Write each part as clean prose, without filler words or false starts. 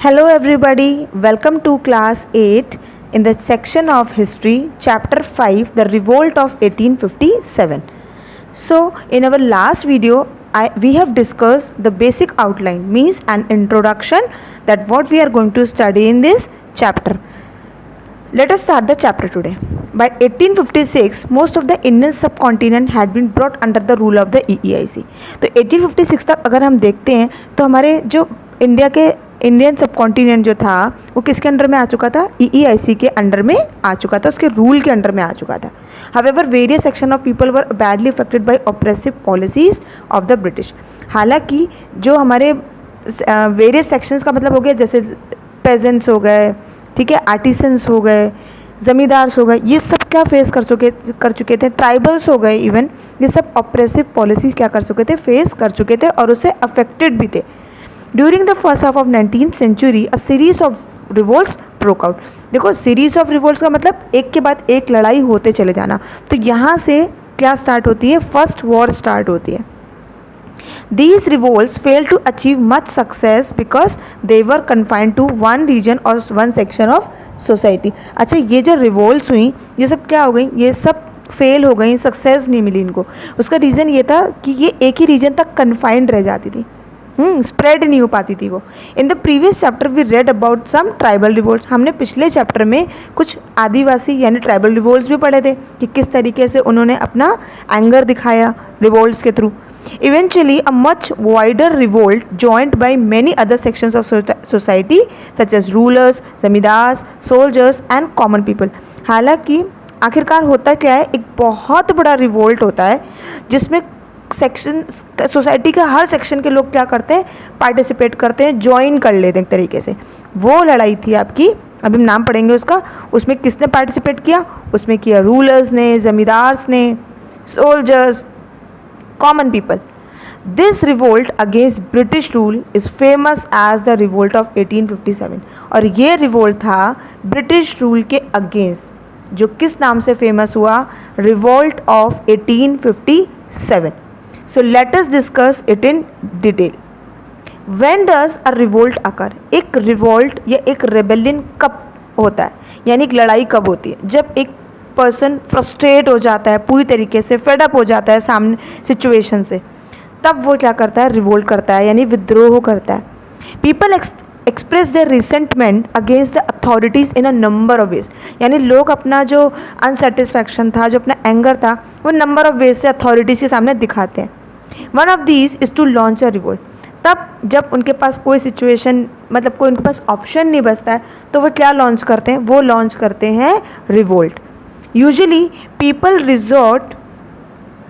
Hello everybody, welcome to class 8 in the section of history, chapter 5, the revolt of 1857. So in our last video, we have discussed the basic outline, means an introduction that what we are going to study in this chapter. Let us start the chapter today. By 1856, most of the Indian subcontinent had been brought under the rule of the EEIC. तो 1856 तक अगर हम देखते हैं तो हमारे जो Indian subcontinent जो था वो किसके अंडर में आ चुका था, EEIC के अंडर में आ चुका था, उसके रूल के अंडर में आ चुका था. However various section of people were badly affected by oppressive policies of the British. हालांकि जो हमारे वेरियस सेक्शंस का मतलब हो गया, जैसे पेजेंट्स हो गए, ठीक है, आर्टिसंस हो गए, ज़मींदार्स हो गए, ये सब क्या फेस कर चुके थे, ट्राइबल्स हो गए, इवन ये सब ऑप्रेसिव पॉलिसीज क्या कर चुके थे, फेस कर चुके थे और उससे अफेक्टेड भी थे. During the first half of 19th century a series of revolts broke out. देखो, सीरीज ऑफ रिवोल्ट्स का मतलब एक के बाद एक लड़ाई होते चले जाना. तो यहाँ से क्या स्टार्ट होती है, फर्स्ट वॉर स्टार्ट होती है. These revolts failed to achieve much success because they were confined to one region or one section of society. अच्छा, ये जो revolts हुई ये सब क्या हो गई, ये सब फेल हो गई, सक्सेस नहीं मिली इनको. उसका रीज़न ये था कि ये एक ही रीजन तक कन्फाइंड रह जाती थी, स्प्रेड नहीं हो पाती थी वो. In the previous chapter we read about some tribal revolts. हमने पिछले चैप्टर में कुछ आदिवासी यानी ट्राइबल रिवोल्ट्स भी पढ़े थे कि किस तरीके से उन्होंने अपना एंगर दिखाया रिवोल्ट्स के through. Eventually, a much wider revolt joined by many other sections of society such as rulers, zamindars, soldiers and common people. हालांकि आखिरकार होता क्या है, एक बहुत बड़ा रिवोल्ट होता है जिसमें सेक्शन सोसाइटी के हर सेक्शन के लोग क्या करते हैं, पार्टिसिपेट करते हैं, ज्वाइन कर लेते हैं एक तरीके से. वो लड़ाई थी आपकी, अभी हम नाम पढ़ेंगे उसका. उसमें किसने पार्टिसिपेट किया, उसमें किया रूलर्स ने, ज़मींदार्स ने, soldiers, common people. This revolt against British rule is famous as the revolt of 1857. और ये रिवोल्ट था ब्रिटिश रूल के अगेंस्ट, जो किस नाम से फेमस हुआ, revolt of 1857. So let us discuss it in detail. When does a revolt occur? एक रिवोल्ट या एक रेबेलियन कब होता है, यानी एक लड़ाई कब होती है, जब एक पर्सन फ्रस्ट्रेट हो जाता है, पूरी तरीके से फेडअप हो जाता है सामने सिचुएशन से, तब वो क्या करता है, रिवोल्ट करता है, यानी विद्रोह करता है. People express their resentment against the authorities in a number of veg. यानी लोग अपना जो अनसेटिस्फैक्शन था, जो अपना एंगर था, वो नंबर ऑफ वेज से अथॉरिटीज़ के सामने दिखाते हैं. One of these is to launch a revolt. तब जब उनके पास कोई सिचुएशन, मतलब कोई उनके पास ऑप्शन नहीं बचता है, तो वो क्या लॉन्च करते हैं, वो लॉन्च करते हैं revolt. Usually, people resort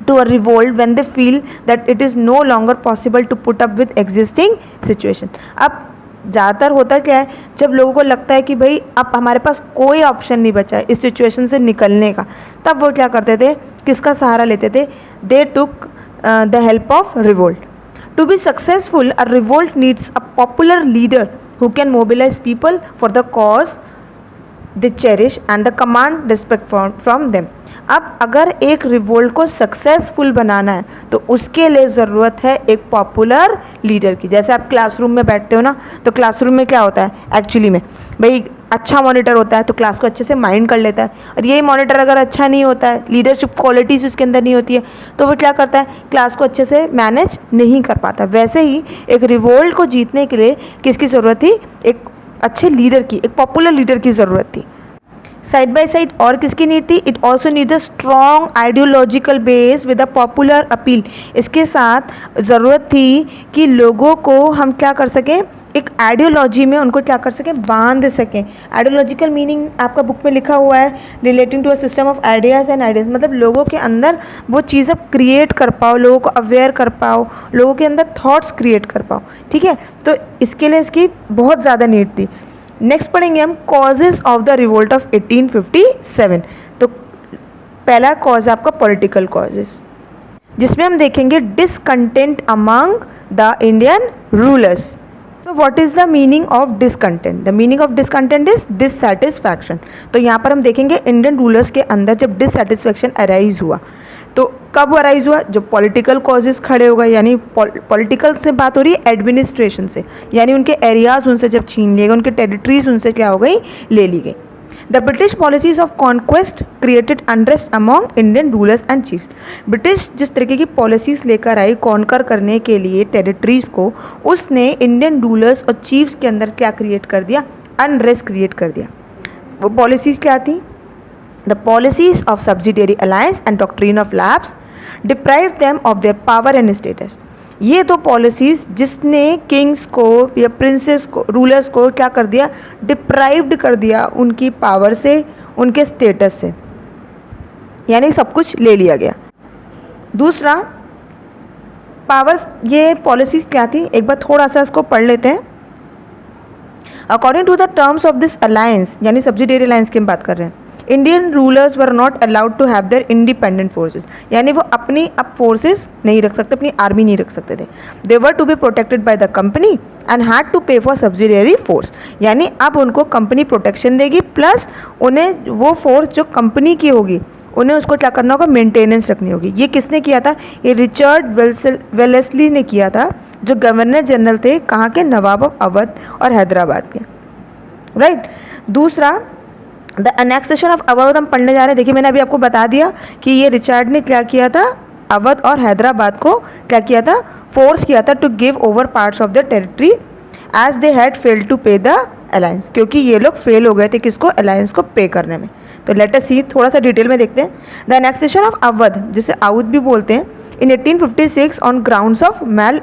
to a revolt when they feel that it is no longer possible to put up with existing situation. अब ज़्यादातर होता क्या है, जब लोगों को लगता है कि भाई अब हमारे पास कोई ऑप्शन नहीं बचा है इस सिचुएशन से निकलने का, तब वो क्या करते थे, किसका सहारा लेते थे, they took the help of revolt. To be successful a revolt needs a popular leader who can mobilise people for the cause they cherish and the command respect from them. अब अगर एक रिवोल्ट को successful बनाना है तो उसके लिए ज़रूरत है एक पॉपुलर लीडर की. जैसे आप क्लासरूम में बैठते हो ना, तो क्लासरूम में क्या होता है एक्चुअली में, भाई अच्छा मॉनिटर होता है तो क्लास को अच्छे से माइंड कर लेता है. और यही मॉनिटर अगर अच्छा नहीं होता है, लीडरशिप क्वालिटीज़ उसके अंदर नहीं होती है, तो वो क्या करता है, क्लास को अच्छे से मैनेज नहीं कर पाता. वैसे ही एक रिवोल्ट को जीतने के लिए किसकी ज़रूरत थी, एक अच्छे लीडर की, एक पॉपुलर लीडर की ज़रूरत थी. साइड बाय साइड और किसकी नीड थी, it also need a strong ideological base with a popular appeal. इसके साथ ज़रूरत थी कि लोगों को हम क्या कर सकें, एक आइडियोलॉजी में उनको क्या कर सकें, बांध सकें. आइडियोलॉजिकल मीनिंग आपका बुक में लिखा हुआ है, relating to a system of ideas and ideas. मतलब लोगों के अंदर वो चीज़ आप क्रिएट कर पाओ, लोगों को अवेयर कर पाओ, लोगों के अंदर थॉट्स क्रिएट कर पाओ. ठीक है, तो इसके लिए इसकी बहुत ज़्यादा नीड थी. नेक्स्ट पढ़ेंगे हम causes of the revolt of 1857. तो पहला कॉज है आपका पॉलिटिकल कॉजेज, जिसमें हम देखेंगे discontent among the Indian rulers. So what is the meaning of discontent? The meaning of discontent is dissatisfaction. तो यहाँ पर हम देखेंगे इंडियन रूलर्स के अंदर जब डिससेटिस्फैक्शन अराइज हुआ तो कब अराइज हुआ? जब पॉलिटिकल कॉजेज़ खड़े हो गए, यानी पॉलिटिकल से बात हो रही है एडमिनिस्ट्रेशन से, यानी उनके एरियाज़ उनसे जब छीन लिए गए, उनके टेरिटरीज उनसे क्या हो गई, ले ली गई। The British policies of conquest created unrest among Indian rulers and chiefs. British जिस तरीके की पॉलिसीज़ लेकर आई कॉन्कर करने के लिए टेरिटरीज़ को, उसने इंडियन रूलर्स और चीफ्स के अंदर क्या क्रिएट कर दिया? अनरेस्ट क्रिएट कर दिया। वो पॉलिसीज़ क्या थी? The policies of subsidiary alliance and doctrine of lapse deprive them of their power and status. ये दो पॉलिसीज़ जिसने किंग्स को या प्रिंसेस को, रूलर्स को क्या कर दिया? डिप्राइव्ड कर दिया उनकी पावर से, उनके स्टेटस से, यानी सब कुछ ले लिया गया। दूसरा, पावर्स, ये पॉलिसीज़ क्या थी? एक बार थोड़ा सा इसको पढ़ लेते हैं। According to the terms of this alliance, यानी सब्सिडियरी अलायंस की हम बात कर रहे हैं, Indian rulers were not allowed to have their independent forces, यानी वो अपनी अब फोर्सेस नहीं रख सकते, अपनी आर्मी नहीं रख सकते थे। They were to be protected by the company and had to pay for subsidiary force, यानी अब उनको कंपनी प्रोटेक्शन देगी, प्लस उन्हें वो फोर्स जो कंपनी की होगी उन्हें उसको क्या करना होगा? मेंटेनेंस रखनी होगी। ये किसने किया था? ये रिचर्ड वेलेस्ली ने किया था, जो गवर्नर जनरल थे कहाँ के? नवाब ऑफ अवध और हैदराबाद के, राइट। दूसरा, द अनेक्सेशन ऑफ अवध हम पढ़ने जा रहे हैं। देखिए मैंने अभी आपको बता दिया कि ये रिचर्ड ने क्या किया था? अवध और हैदराबाद को क्या किया था? फोर्स किया था to give over parts of the territory as they had failed to pay the alliance, क्योंकि ये लोग फेल हो गए थे किसको? अलायंस को पे करने में। तो लेट अस सी, थोड़ा सा डिटेल में देखते हैं। द अनेक्सेशन ऑफ अवध, जिसे अवध भी बोलते हैं, in 1856 on grounds of mail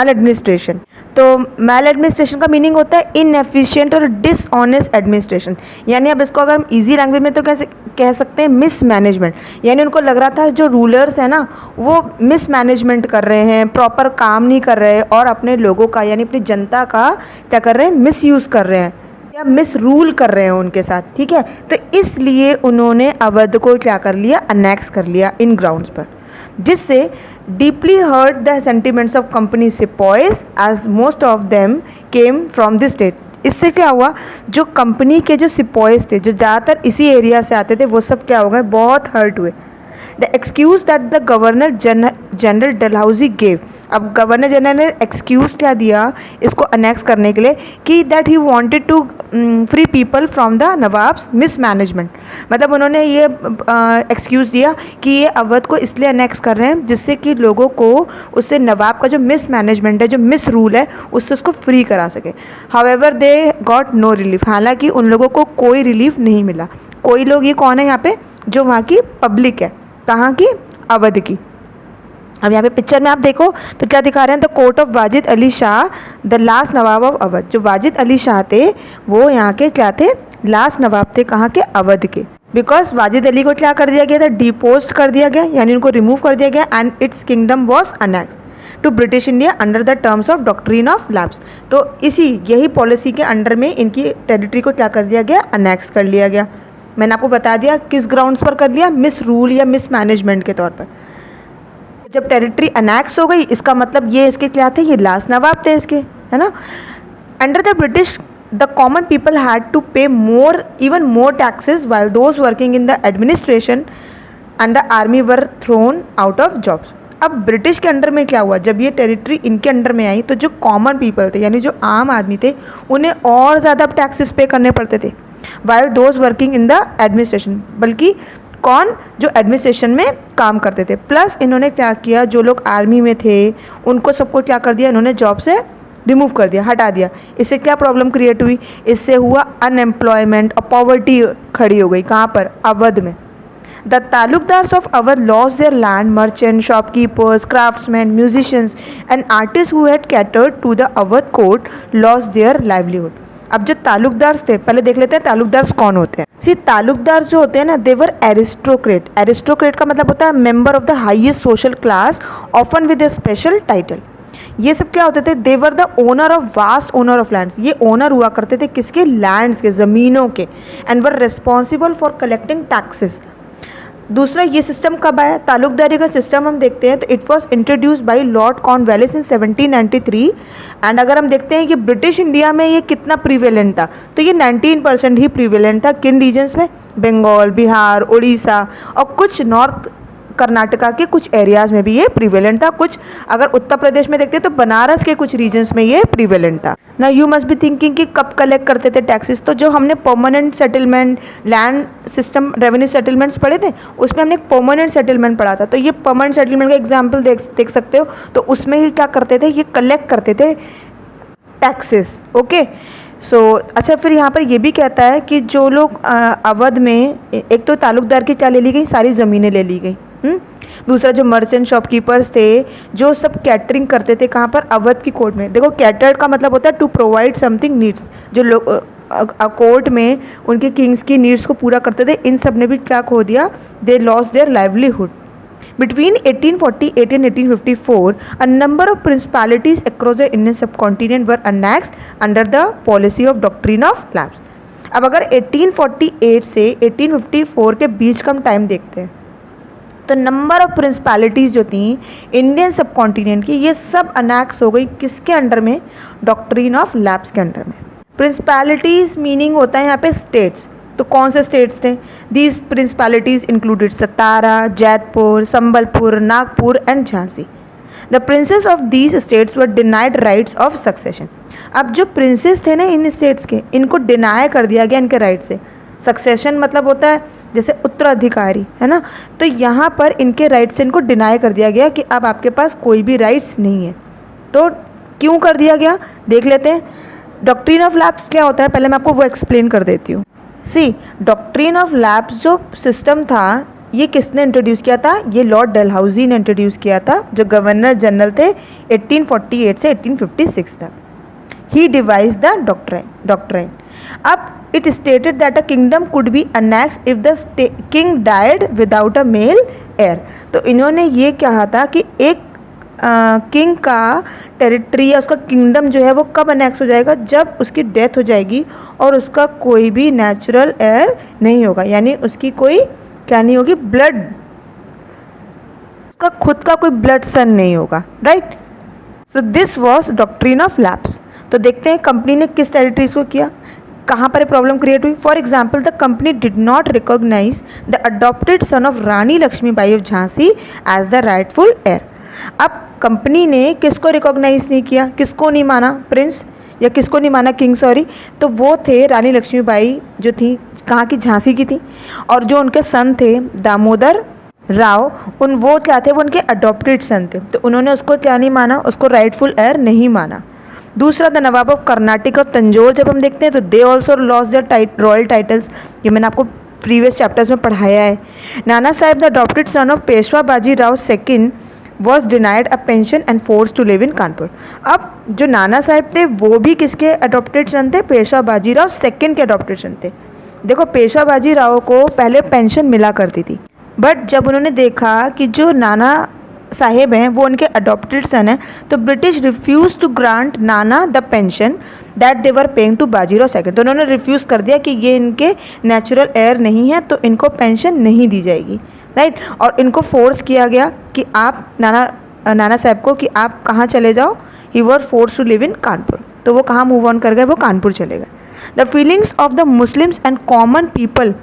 administration. तो मैल एडमिनिस्ट्रेशन का मीनिंग होता है इनएफिशिएंट और डिसऑनेस्ट एडमिनिस्ट्रेशन, यानी अब इसको अगर हम इजी लैंग्वेज में तो कैसे कह सकते हैं? मिसमैनेजमेंट। यानी उनको लग रहा था जो रूलर्स हैं ना, वो मिसमैनेजमेंट कर रहे हैं, प्रॉपर काम नहीं कर रहे, और अपने लोगों का यानी अपनी जनता का क्या कर रहे हैं? मिसयूज़ कर रहे हैं या मिस रूल कर रहे हैं उनके साथ, ठीक है। तो इसलिए उन्होंने अवध को क्या कर लिया? अनेक्स कर लिया इन ग्राउंड्स पर, जिससे deeply hurt the sentiments of company sepoys as most of them came from this state. इससे क्या हुआ? जो कंपनी के जो सिपॉयज थे, जो ज़्यादातर इसी एरिया से आते थे, वो सब क्या हो गए? बहुत हर्ट हुए। The excuse that the governor general Dalhousie gave, अब गवर्नर जनरल ने एक्सक्यूज़ क्या दिया इसको अनेक्स करने के लिए? कि that he wanted to free people from the nawab's mismanagement. मतलब उन्होंने ये एक्सक्यूज़ दिया कि ये अवध को इसलिए अनेक्स कर रहे हैं जिससे कि लोगों को उससे नवाब का जो मिसमैनेजमेंट है, जो मिस रूल है, उससे उसको फ्री करा सके। However they got no relief, हालांकि उन लोगों को कोई रिलीफ नहीं मिला। कोई लोग, ये कौन है यहाँ पे? जो वहाँ की पब्लिक है, कहाँ की? अवध की। अब यहाँ पे पिक्चर में आप देखो तो क्या दिखा रहे हैं? The court of Wajid Ali Shah, the last Nawab of Awadh. जो वाजिद अली शाह थे वो यहाँ के क्या थे? लास्ट नवाब थे, कहाँ के? अवध के। बिकॉज वाजिद अली को क्या कर दिया गया था? डिपोस्ट कर दिया गया, यानी उनको रिमूव कर दिया गया, and its kingdom was annex to British India under the terms of doctrine of lapse. तो यही पॉलिसी के अंडर में इनकी टेरिटरी को क्या कर दिया गया? अनेक्स कर लिया गया। मैंने आपको बता दिया किस ग्राउंड्स पर कर लिया? मिस रूल या मिस मैनेजमेंट के तौर पर। जब टेरिटरी अनेक्स हो गई, इसका मतलब ये इसके क्या थे? ये लास्ट नवाब थे इसके, है ना। Under the British the common people had to pay even more taxes while those working in the administration and the army were thrown out of jobs। अब ब्रिटिश के अंडर में क्या हुआ? जब ये टेरिटरी इनके अंडर में आई तो जो कॉमन पीपल थे, यानी जो आम आदमी थे, उन्हें और ज़्यादा टैक्सेस पे करने पड़ते थे। While those working in the administration, बल्कि कौन? जो एडमिनिस्ट्रेशन में काम करते थे। प्लस इन्होंने क्या किया? जो लोग आर्मी में थे उनको सबको क्या कर दिया? इन्होंने जॉब से रिमूव कर दिया, हटा दिया। इससे क्या प्रॉब्लम क्रिएट हुई? इससे हुआ अनएम्प्लॉयमेंट और पॉवर्टी खड़ी हो गई। कहाँ पर? अवध में। The taluqdars of Awadh lost their land, merchant, shopkeepers, craftsman, musicians and artist who had catered to the Awadh court lost their livelihood. अब जो तालुकदार्स थे, पहले देख लेते हैं तालुकदार्स कौन होते हैं। सी, तालुकदार जो होते हैं ना, देवर एरिस्टोक्रेट। एरिस्टोक्रेट का मतलब होता है member of the highest social class, often with a special title. ये सब क्या होते थे? They were the owner of vast owner of lands. ये ओनर हुआ करते थे किसके? लैंड्स के, ज़मीनों के। And were responsible for collecting taxes. दूसरा ये सिस्टम कब आया, तालुकदारी का सिस्टम हम देखते हैं तो it was introduced by Lord Cornwallis in 1793। And अगर हम देखते हैं कि ब्रिटिश इंडिया में ये कितना प्रीवेलेंट था, तो ये 19% ही प्रीवेलेंट था। किन रीजन्स में, बंगाल, बिहार, उड़ीसा और कुछ नॉर्थ कर्नाटका के कुछ एरियाज़ में भी ये प्रीवेलेंट था। कुछ अगर उत्तर प्रदेश में देखते हैं तो बनारस के कुछ रीजन्स में ये प्रीवेलेंट था ना। यू मस्ट बी थिंकिंग कि कब कलेक्ट करते थे टैक्सेस, तो जो हमने permanent settlement, land system, revenue settlements पढ़े थे, उसमें हमने एक परमानेंट सेटलमेंट पढ़ा था। तो ये परमानेंट सेटलमेंट का एग्जाम्पल देख सकते हो। तो उसमें ही क्या करते थे, ये कलेक्ट करते थे टैक्सेस। ओके सो अच्छा, फिर यहाँ पर ये भी कहता है कि जो लोग अवध में, एक तो तालुकदार की क्या ले ली गई, सारी ज़मीनें ले ली गई। दूसरा जो मर्चेंट शॉपकीपर्स थे, जो सब कैटरिंग करते थे, कहाँ पर, अवध की कोर्ट में। देखो कैटर का मतलब होता है टू प्रोवाइड समथिंग नीड्स, जो लोग कोर्ट में उनके किंग्स की नीड्स को पूरा करते थे, इन सब ने भी क्या खो दिया, they lost their livelihood. Between 1848 and 1854, a number of principalities across the Indian subcontinent were annexed under the policy of doctrine of lapse। अब अगर 1848 से 1854 के बीच का हम टाइम देखते हैं तो नंबर ऑफ प्रिंसिपैलिटीज़ जो थी इंडियन सब कॉन्टिनेंट की, ये सब अनेक्स हो गई किसके अंडर में, डॉक्ट्रिन ऑफ लैप्स के अंडर में। प्रिंसिपैलिटीज़ मीनिंग होता है यहाँ पे स्टेट्स। तो कौन से स्टेट्स थे, these principalities included Satara, Jaitpur, Sambalpur, Nagpur and Jhansi. The princes of these states were denied rights of succession. अब जो प्रिंसेस थे ना इन स्टेट्स के, इनको डिनाई कर दिया गया इनके राइट से। सक्सेशन मतलब होता है जैसे उत्तराधिकारी, है ना। तो यहाँ पर इनके राइट से इनको डिनाई कर दिया गया कि अब आपके पास कोई भी राइट्स नहीं है। तो क्यों कर दिया गया, देख लेते हैं। डॉक्ट्रिन ऑफ लैप्स क्या होता है, पहले मैं आपको वो एक्सप्लेन कर देती हूँ। सी, डॉक्ट्रिन ऑफ लैप्स जो सिस्टम था, ये किसने इंट्रोड्यूस किया था, ये लॉर्ड डलहौजी ने इंट्रोड्यूस किया था, जो गवर्नर जनरल थे 1848 से 1856 तक। ही डिवाइज द डॉक्ट्राइन। अब it stated that a kingdom could be annexed if the king died without a male heir। तो इन्होंने ये कहा था कि एक किंग का टेरिटरी या उसका किंगडम जो है वो कब अनेक्स हो जाएगा, जब उसकी डेथ हो जाएगी और उसका कोई भी नेचुरल हेयर नहीं होगा, यानी उसकी कोई क्या नहीं होगी, ब्लड, उसका खुद का कोई ब्लड सन नहीं होगा, right. So this was doctrine of lapse. तो देखते हैं कंपनी ने किस टेरिटरीज को किया, कहाँ पर प्रॉब्लम क्रिएट हुई। For example, the company did not recognise the adopted son of Rani Lakshmibai of Jhansi as the rightful heir. अब कंपनी ने किसको रिकॉग्नाइज नहीं किया, किसको नहीं माना, प्रिंस, या किसको नहीं माना, किंग, सॉरी। तो वो थे रानी लक्ष्मीबाई, जो थी कहाँ की, झांसी की थी। और जो उनके सन थे दामोदर राव, वो क्या थे, वो उनके अडॉप्टेड सन थे। तो उन्होंने उसको क्या नहीं माना, उसको राइटफुल हेयर नहीं माना। दूसरा, द नवाब ऑफ कर्नाटक और तंजौर जब हम देखते हैं तो they also lost their royal titles. ये मैंने आपको प्रीवियस चैप्टर्स में पढ़ाया है। Nana Saheb, the adopted son of Peshwa Baji Rao second, was denied a pension and force to live in Kanpur. अब जो नाना साहब थे वो भी किसके अडॉप्टेड सन थे, पेशवा बाजी राव सेकंड के अडॉप्टेड सन थे। देखो पेशवा बाजी राव को पहले पेंशन मिला करती थी, बट जब उन्होंने देखा कि जो नाना साहेब हैं वो उनके अडॉप्टेड सन हैं, तो British refuse to grant Nana the pension that they were paying to Bajirao second. तो उन्होंने रिफ्यूज़ कर दिया कि ये इनके नेचुरल हेयर नहीं है, तो इनको पेंशन नहीं दी जाएगी, राइट। और इनको फोर्स किया गया कि आप नाना साहब को कि आप कहाँ चले जाओ, he were force to live in Kanpur. तो वो कहाँ मूव ऑन कर गए, वो कानपुर चले गए। The feelings of the Muslims and common people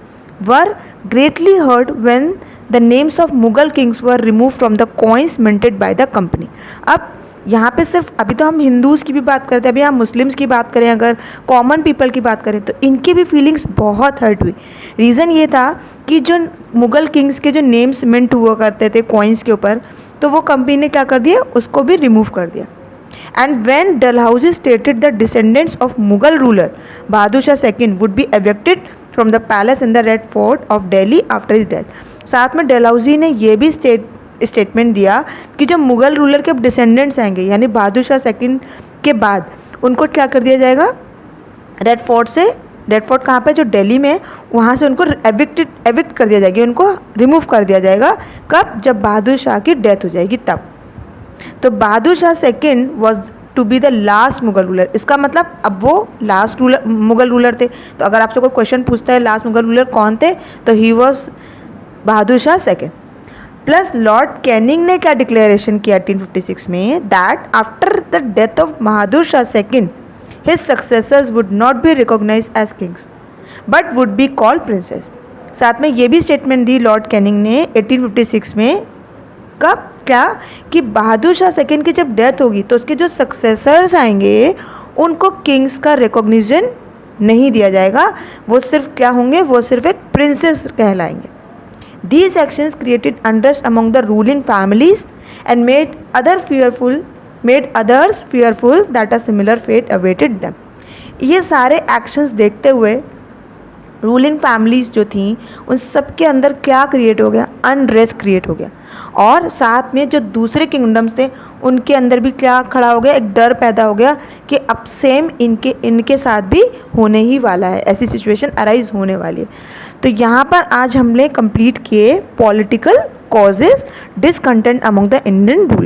were greatly hurt when the names of Mughal kings were removed from the coins minted by the company। अब यहाँ पे सिर्फ, अभी तो हम हिंदूज़ की भी बात करते हैं, अभी हम मुस्लिम्स की बात करें, अगर कॉमन पीपल की बात करें तो इनकी भी फीलिंग्स बहुत हर्ट हुई। रीज़न ये था कि जो मुग़ल किंग्स के जो नेम्स मिंट हुआ करते थे कॉइन्स के ऊपर, तो वो कंपनी ने क्या कर दिया, उसको भी रिमूव कर दिया। And when Dalhousie stated the descendants of Mughal ruler Bahadur Shah second would be evicted from the palace in the red fort of Delhi after his death. साथ में डलहौजी ने ये भी स्टेटमेंट दिया कि जो मुग़ल रूलर के डिसेंडेंट्स आएंगे, यानी बहादुर शाह सेकंड के बाद, उनको क्या कर दिया जाएगा, रेड फोर्ट से, रेड फोर्ट कहाँ पे, जो दिल्ली में, वहाँ से उनको एविक्ट कर दिया जाएगी, उनको रिमूव कर दिया जाएगा। कब, जब बहादुर शाह की डेथ हो जाएगी तब। तो Bahadur Shah second was to be the last Mughal ruler. इसका मतलब अब वो लास्ट मुग़ल रूलर थे। तो अगर आपसे कोई क्वेश्चन पूछता है लास्ट मुग़ल रूलर कौन थे, तो he was Bahadur Shah second. Plus lord Canning ने क्या डिक्लेरेशन किया 1856 में, that after the death of Bahadur Shah second his successors would not be recognise as kings but would be called princes. साथ में ये भी स्टेटमेंट दी लॉर्ड कैनिंग ने 1856 में, कब, क्या, कि बहादुर शाह सेकेंड की जब डेथ होगी तो उसके जो सक्सेसर्स आएंगे उनको किंग्स का रिकॉग्निशन नहीं दिया जाएगा, वो सिर्फ क्या होंगे, वो सिर्फ एक प्रिंसेस कहलाएंगे। These actions created unrest among the ruling families and made others fearful that a similar fate awaited them. ये सारे एक्शंस देखते हुए रूलिंग फैमिलीज़ जो थी उन सब के अंदर क्या क्रिएट हो गया, अनरेस्ट क्रिएट हो गया। और साथ में जो दूसरे किंगडम्स थे उनके अंदर भी क्या खड़ा हो गया, एक डर पैदा हो गया कि अब सेम इनके साथ भी होने ही वाला है, ऐसी सिचुएशन अराइज होने वाली है। तो यहाँ पर आज हमने कंप्लीट किए political causes discontent among the Indian ruler.